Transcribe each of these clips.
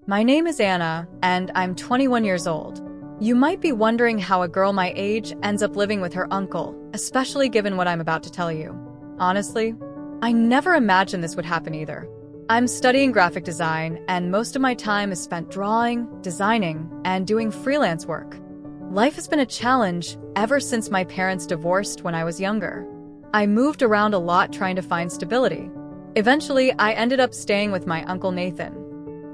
My name is Anna, and I'm 21 years old. You might be wondering how a girl my age ends up living with her uncle, especially given what I'm about to tell you. Honestly, I never imagined this would happen either. I'm studying graphic design, and most of my time is spent drawing, designing, and doing freelance work. Life has been a challenge ever since my parents divorced when I was younger. I moved around a lot trying to find stability. Eventually, I ended up staying with my Uncle Nathan.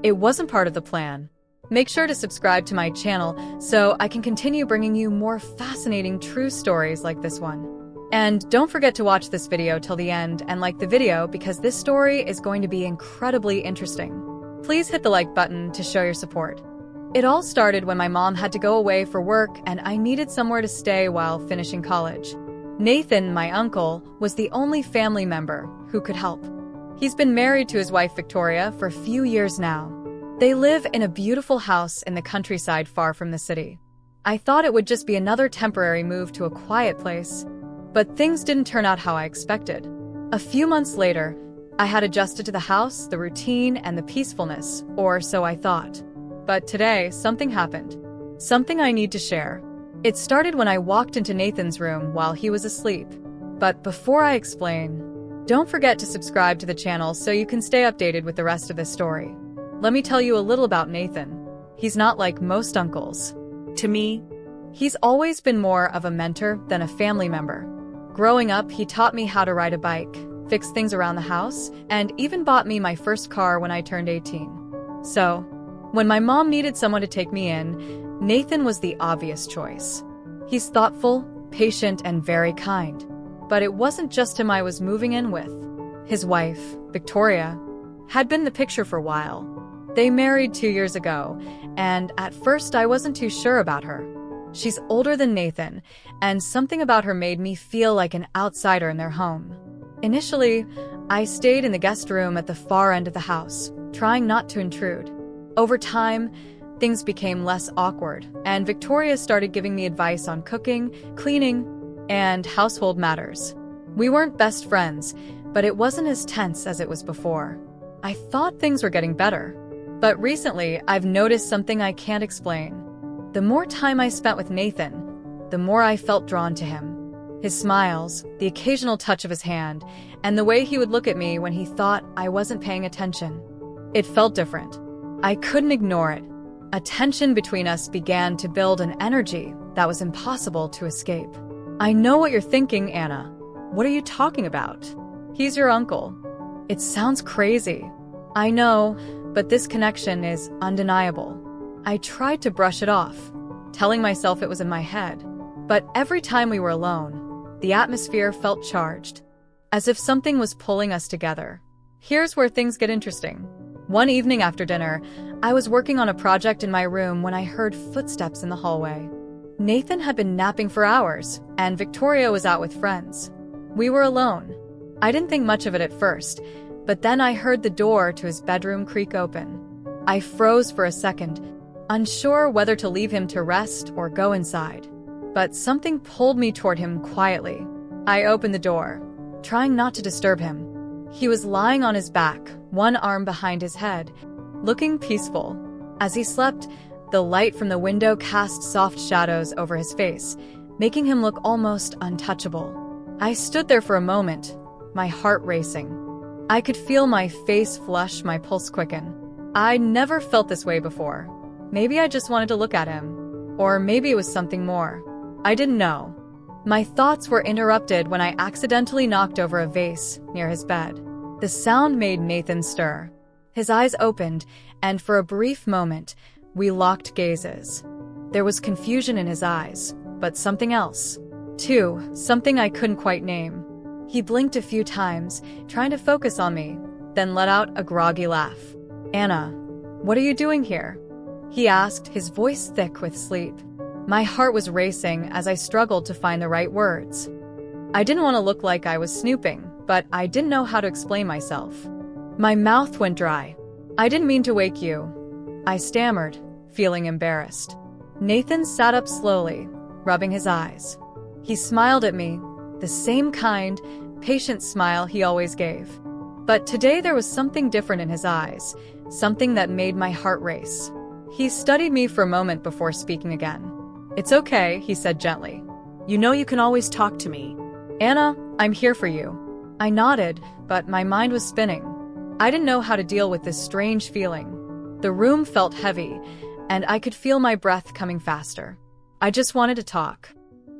It wasn't part of the plan. Make sure to subscribe to my channel so I can continue bringing you more fascinating true stories like this one. And don't forget to watch this video till the end and like the video because this story is going to be incredibly interesting. Please hit the like button to show your support. It all started when my mom had to go away for work and I needed somewhere to stay while finishing college. Nathan, my uncle, was the only family member who could help. He's been married to his wife Victoria for a few years now. They live in a beautiful house in the countryside far from the city. I thought it would just be another temporary move to a quiet place, but things didn't turn out how I expected. A few months later, I had adjusted to the house, the routine, and the peacefulness, or so I thought. But today, something happened. Something I need to share. It started when I walked into Nathan's room while he was asleep. But before I explain, don't forget to subscribe to the channel so you can stay updated with the rest of this story. Let me tell you a little about Nathan. He's not like most uncles. To me, he's always been more of a mentor than a family member. Growing up, he taught me how to ride a bike, fix things around the house, and even bought me my first car when I turned 18. So, when my mom needed someone to take me in, Nathan was the obvious choice. He's thoughtful, patient, and very kind. But it wasn't just him I was moving in with. His wife, Victoria, had been the picture for a while. They married 2 years ago, and at first I wasn't too sure about her. She's older than Nathan, and something about her made me feel like an outsider in their home. Initially, I stayed in the guest room at the far end of the house, trying not to intrude. Over time, things became less awkward, and Victoria started giving me advice on cooking, cleaning, and household matters. We weren't best friends, but it wasn't as tense as it was before. I thought things were getting better. But recently, I've noticed something I can't explain. The more time I spent with Nathan, the more I felt drawn to him. His smiles, the occasional touch of his hand, and the way he would look at me when he thought I wasn't paying attention. It felt different. I couldn't ignore it. A tension between us began to build an energy that was impossible to escape. I know what you're thinking, Anna. What are you talking about? He's your uncle. It sounds crazy. I know, but this connection is undeniable. I tried to brush it off, telling myself it was in my head. But every time we were alone, the atmosphere felt charged, as if something was pulling us together. Here's where things get interesting. One evening after dinner, I was working on a project in my room when I heard footsteps in the hallway. Nathan had been napping for hours, and Victoria was out with friends. We were alone. I didn't think much of it at first, but then I heard the door to his bedroom creak open. I froze for a second, unsure whether to leave him to rest or go inside. But something pulled me toward him quietly. I opened the door, trying not to disturb him. He was lying on his back, one arm behind his head, looking peaceful. As he slept, the light from the window cast soft shadows over his face, making him look almost untouchable. I stood there for a moment, my heart racing. I could feel my face flush, my pulse quicken. I'd never felt this way before. Maybe I just wanted to look at him. Or maybe it was something more. I didn't know. My thoughts were interrupted when I accidentally knocked over a vase near his bed. The sound made Nathan stir. His eyes opened, and for a brief moment, we locked gazes. There was confusion in his eyes, but something else. Too, something I couldn't quite name. He blinked a few times, trying to focus on me, then let out a groggy laugh. Anna, what are you doing here? He asked, his voice thick with sleep. My heart was racing as I struggled to find the right words. I didn't want to look like I was snooping, but I didn't know how to explain myself. My mouth went dry. I didn't mean to wake you, I stammered, feeling embarrassed. Nathan sat up slowly, rubbing his eyes. He smiled at me, the same kind, patient smile he always gave. But today there was something different in his eyes, something that made my heart race. He studied me for a moment before speaking again. "It's okay," he said gently. "You know you can always talk to me." "Anna, I'm here for you." I nodded, but my mind was spinning. I didn't know how to deal with this strange feeling. The room felt heavy, and I could feel my breath coming faster. I just wanted to talk.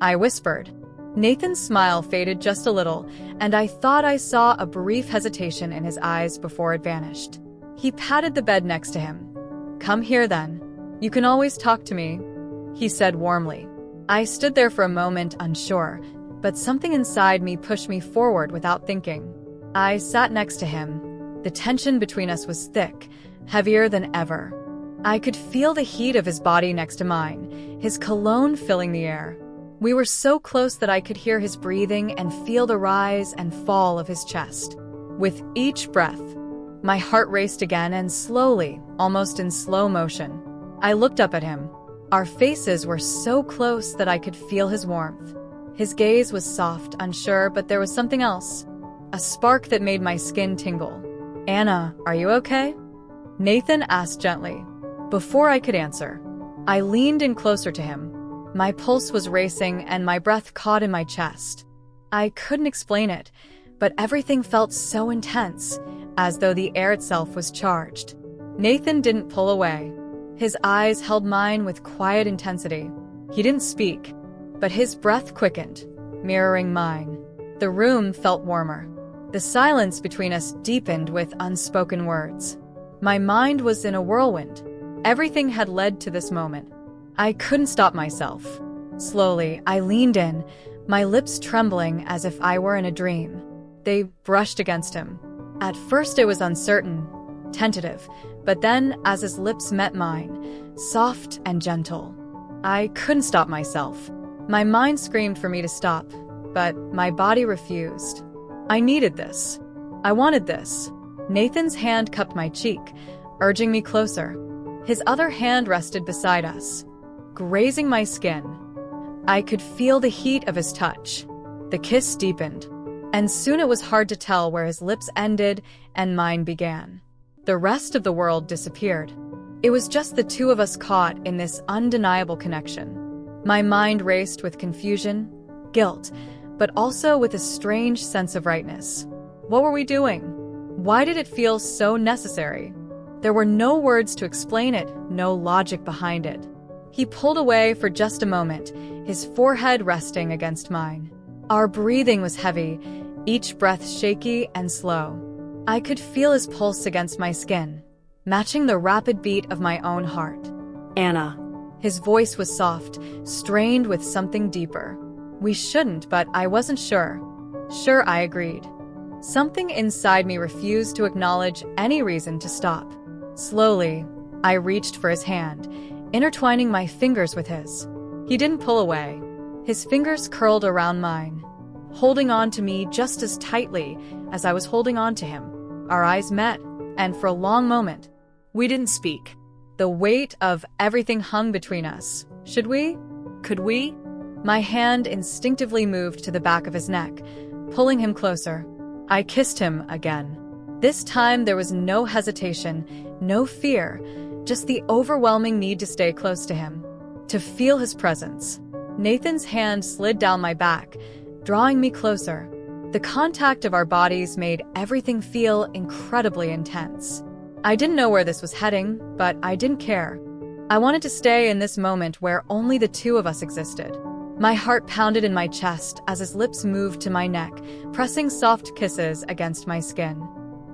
I whispered. Nathan's smile faded just a little, and I thought I saw a brief hesitation in his eyes before it vanished. He patted the bed next to him. "Come here then. You can always talk to me," he said warmly. I stood there for a moment, unsure, but something inside me pushed me forward without thinking. I sat next to him. The tension between us was thick, heavier than ever. I could feel the heat of his body next to mine, his cologne filling the air. We were so close that I could hear his breathing and feel the rise and fall of his chest. With each breath, my heart raced again, and slowly, almost in slow motion, I looked up at him. Our faces were so close that I could feel his warmth. His gaze was soft, unsure, but there was something else. A spark that made my skin tingle. "Anna, are you okay?" Nathan asked gently. Before I could answer, I leaned in closer to him. My pulse was racing and my breath caught in my chest. I couldn't explain it, but everything felt so intense, as though the air itself was charged. Nathan didn't pull away. His eyes held mine with quiet intensity. He didn't speak, but his breath quickened, mirroring mine. The room felt warmer. The silence between us deepened with unspoken words. My mind was in a whirlwind. Everything had led to this moment. I couldn't stop myself. Slowly, I leaned in, my lips trembling as if I were in a dream. They brushed against him. At first it was uncertain, tentative, but then, as his lips met mine, soft and gentle. I couldn't stop myself. My mind screamed for me to stop, but my body refused. I needed this. I wanted this. Nathan's hand cupped my cheek, urging me closer. His other hand rested beside us, grazing my skin. I could feel the heat of his touch. The kiss deepened, and soon it was hard to tell where his lips ended and mine began. The rest of the world disappeared. It was just the two of us caught in this undeniable connection. My mind raced with confusion, guilt, but also with a strange sense of rightness. What were we doing? Why did it feel so necessary? There were no words to explain it, no logic behind it. He pulled away for just a moment, his forehead resting against mine. Our breathing was heavy, each breath shaky and slow. I could feel his pulse against my skin, matching the rapid beat of my own heart. "Anna." His voice was soft, strained with something deeper. We shouldn't, but I wasn't sure. Sure, I agreed. Something inside me refused to acknowledge any reason to stop. Slowly, I reached for his hand, intertwining my fingers with his. He didn't pull away. His fingers curled around mine, holding on to me just as tightly as I was holding on to him. Our eyes met, and for a long moment, we didn't speak. The weight of everything hung between us. Should we? Could we? My hand instinctively moved to the back of his neck, pulling him closer. I kissed him again. This time there was no hesitation, no fear, just the overwhelming need to stay close to him, to feel his presence. Nathan's hand slid down my back, drawing me closer. The contact of our bodies made everything feel incredibly intense. I didn't know where this was heading, but I didn't care. I wanted to stay in this moment where only the two of us existed. My heart pounded in my chest as his lips moved to my neck, pressing soft kisses against my skin.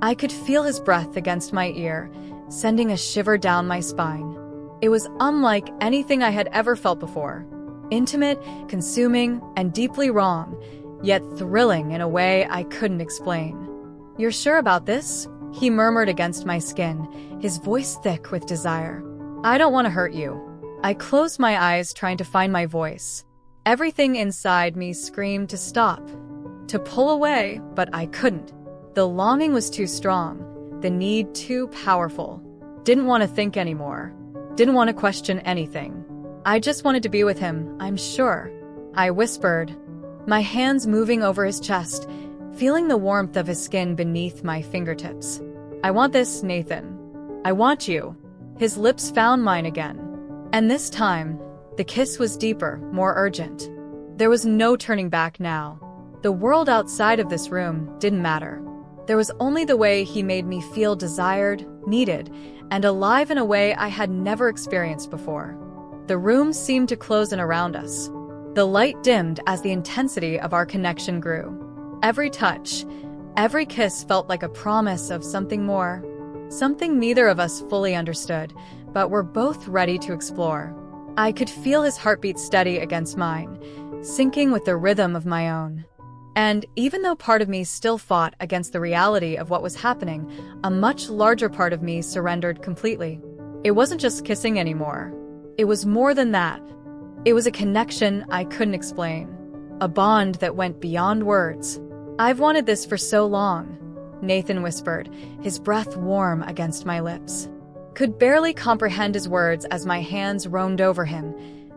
I could feel his breath against my ear, sending a shiver down my spine. It was unlike anything I had ever felt before. Intimate, consuming, and deeply wrong, yet thrilling in a way I couldn't explain. "You're sure about this?" he murmured against my skin, his voice thick with desire. "I don't want to hurt you." I closed my eyes, trying to find my voice. Everything inside me screamed to stop, to pull away, but I couldn't. The longing was too strong, the need too powerful. Didn't want to think anymore. Didn't want to question anything. I just wanted to be with him, I'm sure. I whispered, my hands moving over his chest, feeling the warmth of his skin beneath my fingertips. "I want this, Nathan. I want you." His lips found mine again. And this time, the kiss was deeper, more urgent. There was no turning back now. The world outside of this room didn't matter. There was only the way he made me feel desired, needed, and alive in a way I had never experienced before. The room seemed to close in around us. The light dimmed as the intensity of our connection grew. Every touch, every kiss felt like a promise of something more. Something neither of us fully understood, but were both ready to explore. I could feel his heartbeat steady against mine, syncing with the rhythm of my own. And even though part of me still fought against the reality of what was happening, a much larger part of me surrendered completely. It wasn't just kissing anymore. It was more than that. It was a connection I couldn't explain. A bond that went beyond words. "I've wanted this for so long," Nathan whispered, his breath warm against my lips. Could barely comprehend his words as my hands roamed over him,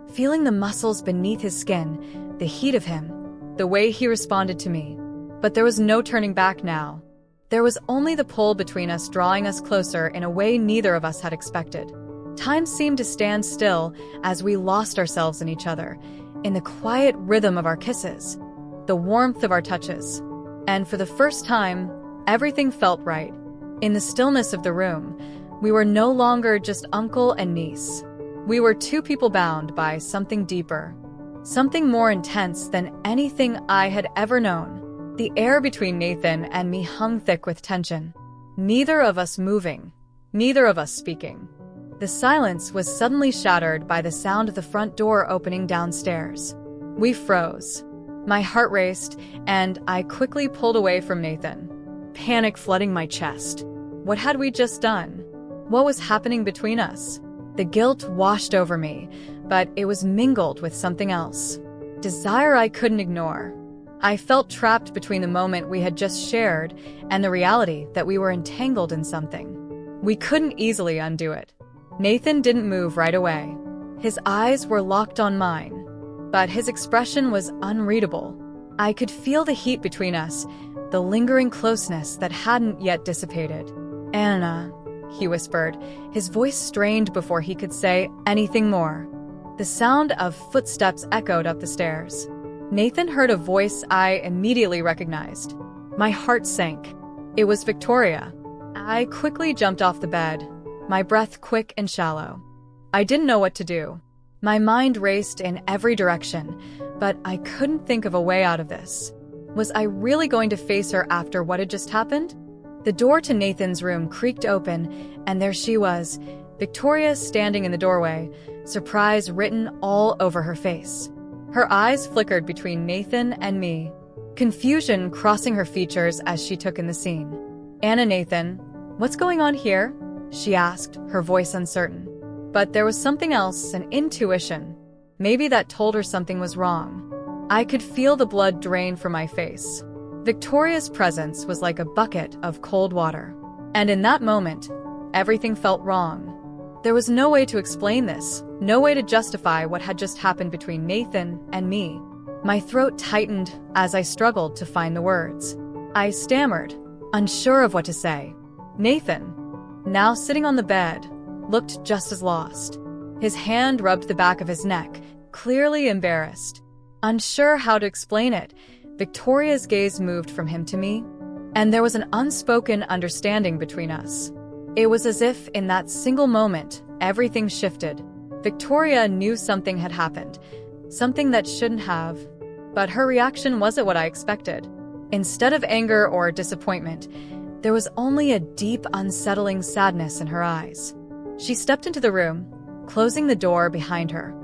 feeling the muscles beneath his skin, the heat of him, the way he responded to me. But there was no turning back now. There was only the pull between us drawing us closer in a way neither of us had expected. Time seemed to stand still as we lost ourselves in each other, in the quiet rhythm of our kisses, the warmth of our touches. And for the first time, everything felt right. In the stillness of the room, we were no longer just uncle and niece. We were two people bound by something deeper. Something more intense than anything I had ever known. The air between Nathan and me hung thick with tension. Neither of us moving. Neither of us speaking. The silence was suddenly shattered by the sound of the front door opening downstairs. We froze. My heart raced, and I quickly pulled away from Nathan. Panic flooding my chest. What had we just done? What was happening between us? The guilt washed over me, but it was mingled with something else. Desire I couldn't ignore. I felt trapped between the moment we had just shared and the reality that we were entangled in something. We couldn't easily undo it. Nathan didn't move right away. His eyes were locked on mine, but his expression was unreadable. I could feel the heat between us, the lingering closeness that hadn't yet dissipated. "Anna," he whispered, his voice strained before he could say anything more. The sound of footsteps echoed up the stairs. Nathan heard a voice I immediately recognized. My heart sank. It was Victoria. I quickly jumped off the bed, my breath quick and shallow. I didn't know what to do. My mind raced in every direction, but I couldn't think of a way out of this. Was I really going to face her after what had just happened? The door to Nathan's room creaked open, and there she was, Victoria standing in the doorway, surprise written all over her face. Her eyes flickered between Nathan and me, confusion crossing her features as she took in the scene. "Anna, Nathan, what's going on here?" she asked, her voice uncertain. But there was something else, an intuition. Maybe that told her something was wrong. I could feel the blood drain from my face. Victoria's presence was like a bucket of cold water. And in that moment, everything felt wrong. There was no way to explain this, no way to justify what had just happened between Nathan and me. My throat tightened as I struggled to find the words. I stammered, unsure of what to say. Nathan, now sitting on the bed, looked just as lost. His hand rubbed the back of his neck, clearly embarrassed. Unsure how to explain it, Victoria's gaze moved from him to me, and there was an unspoken understanding between us. It was as if, in that single moment, everything shifted. Victoria knew something had happened, something that shouldn't have, but her reaction wasn't what I expected. Instead of anger or disappointment, there was only a deep, unsettling sadness in her eyes. She stepped into the room, closing the door behind her.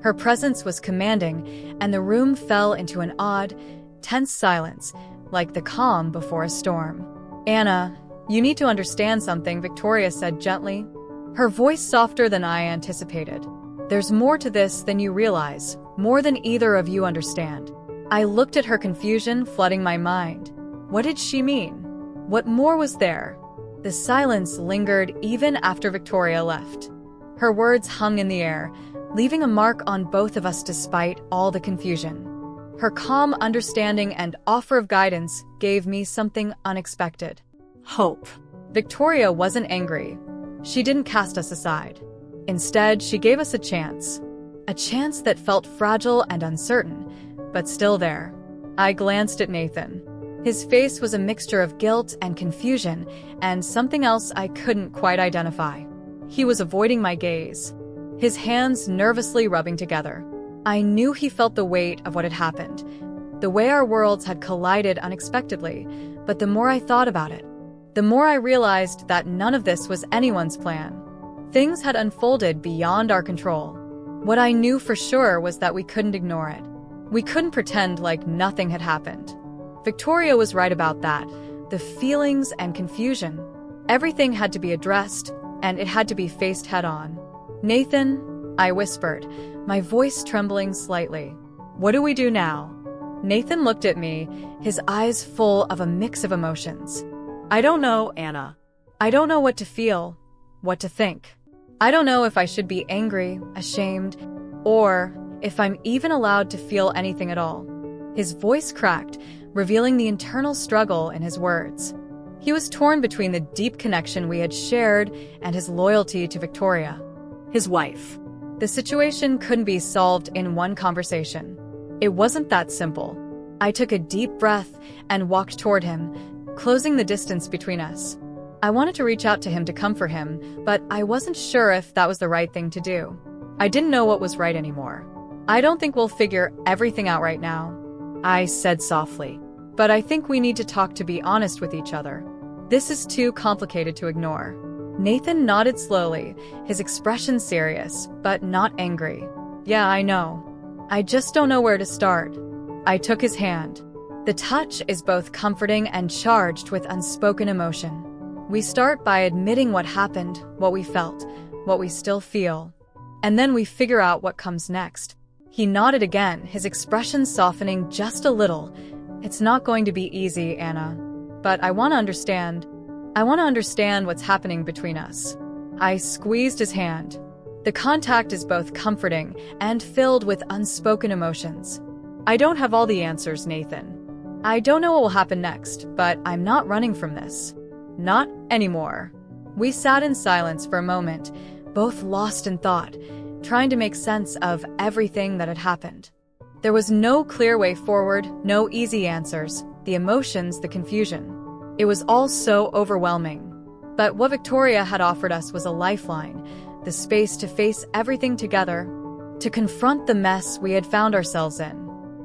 Her presence was commanding, and the room fell into an odd, tense silence, like the calm before a storm. "Anna, you need to understand something," Victoria said gently, her voice softer than I anticipated. "There's more to this than you realize, more than either of you understand." I looked at her, confusion flooding my mind. What did she mean? What more was there? The silence lingered even after Victoria left. Her words hung in the air, leaving a mark on both of us despite all the confusion. Her calm understanding and offer of guidance gave me something unexpected. Hope. Victoria wasn't angry. She didn't cast us aside. Instead, she gave us a chance that felt fragile and uncertain, but still there. I glanced at Nathan. His face was a mixture of guilt and confusion, and something else I couldn't quite identify. He was avoiding my gaze, his hands nervously rubbing together. I knew he felt the weight of what had happened, the way our worlds had collided unexpectedly, but the more I thought about it, the more I realized that none of this was anyone's plan. Things had unfolded beyond our control. What I knew for sure was that we couldn't ignore it. We couldn't pretend like nothing had happened. Victoria was right about that. The feelings and confusion. Everything had to be addressed, and it had to be faced head-on. "Nathan," I whispered, my voice trembling slightly. "What do we do now?" Nathan looked at me, his eyes full of a mix of emotions. I don't know, Anna. I don't know what to feel, what to think. I don't know if I should be angry, ashamed, or if I'm even allowed to feel anything at all. His voice cracked, revealing the internal struggle in his words. He was torn between the deep connection we had shared and his loyalty to Victoria, His wife. the situation couldn't be solved in one conversation. It wasn't that simple. I took a deep breath and walked toward him, closing the distance between us. I wanted to reach out to him to comfort him, but I wasn't sure if that was the right thing to do. I didn't know what was right anymore. "I don't think we'll figure everything out right now," I said softly. "But I think we need to talk to be honest with each other. This is too complicated to ignore." Nathan nodded slowly, his expression serious, but not angry. "Yeah, I know. I just don't know where to start." I took his hand. The touch is both comforting and charged with unspoken emotion. We start by admitting what happened, what we felt, what we still feel. And then we figure out what comes next. He nodded again, his expression softening just a little. "It's not going to be easy, Anna. But I want to understand. I want to understand what's happening between us." I squeezed his hand. The contact is both comforting and filled with unspoken emotions. "I don't have all the answers, Nathan. I don't know what will happen next, but I'm not running from this. Not anymore." We sat in silence for a moment, both lost in thought, trying to make sense of everything that had happened. There was no clear way forward, no easy answers, the emotions, the confusion. It was all so overwhelming. But what Victoria had offered us was a lifeline, the space to face everything together, to confront the mess we had found ourselves in.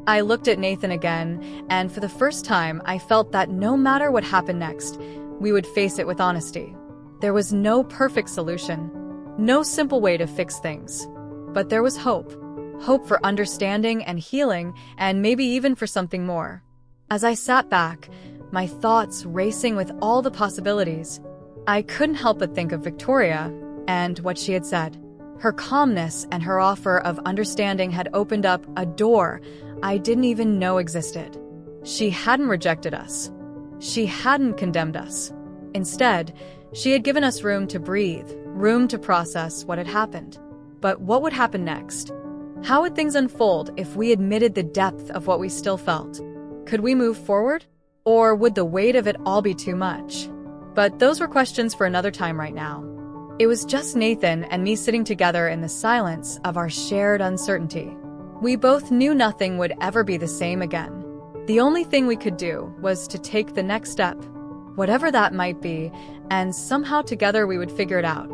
I looked at Nathan again, and for the first time I felt that no matter what happened next, we would face it with honesty. There was no perfect solution, no simple way to fix things. But there was hope. Hope for understanding and healing, and maybe even for something more. As I sat back, my thoughts racing with all the possibilities, I couldn't help but think of Victoria and what she had said. Her calmness and her offer of understanding had opened up a door I didn't even know existed. She hadn't rejected us. She hadn't condemned us. Instead, she had given us room to breathe, room to process what had happened. But what would happen next? How would things unfold if we admitted the depth of what we still felt? Could we move forward? Or would the weight of it all be too much? But those were questions for another time right now. It was just Nathan and me sitting together in the silence of our shared uncertainty. We both knew nothing would ever be the same again. The only thing we could do was to take the next step, whatever that might be, and somehow together we would figure it out.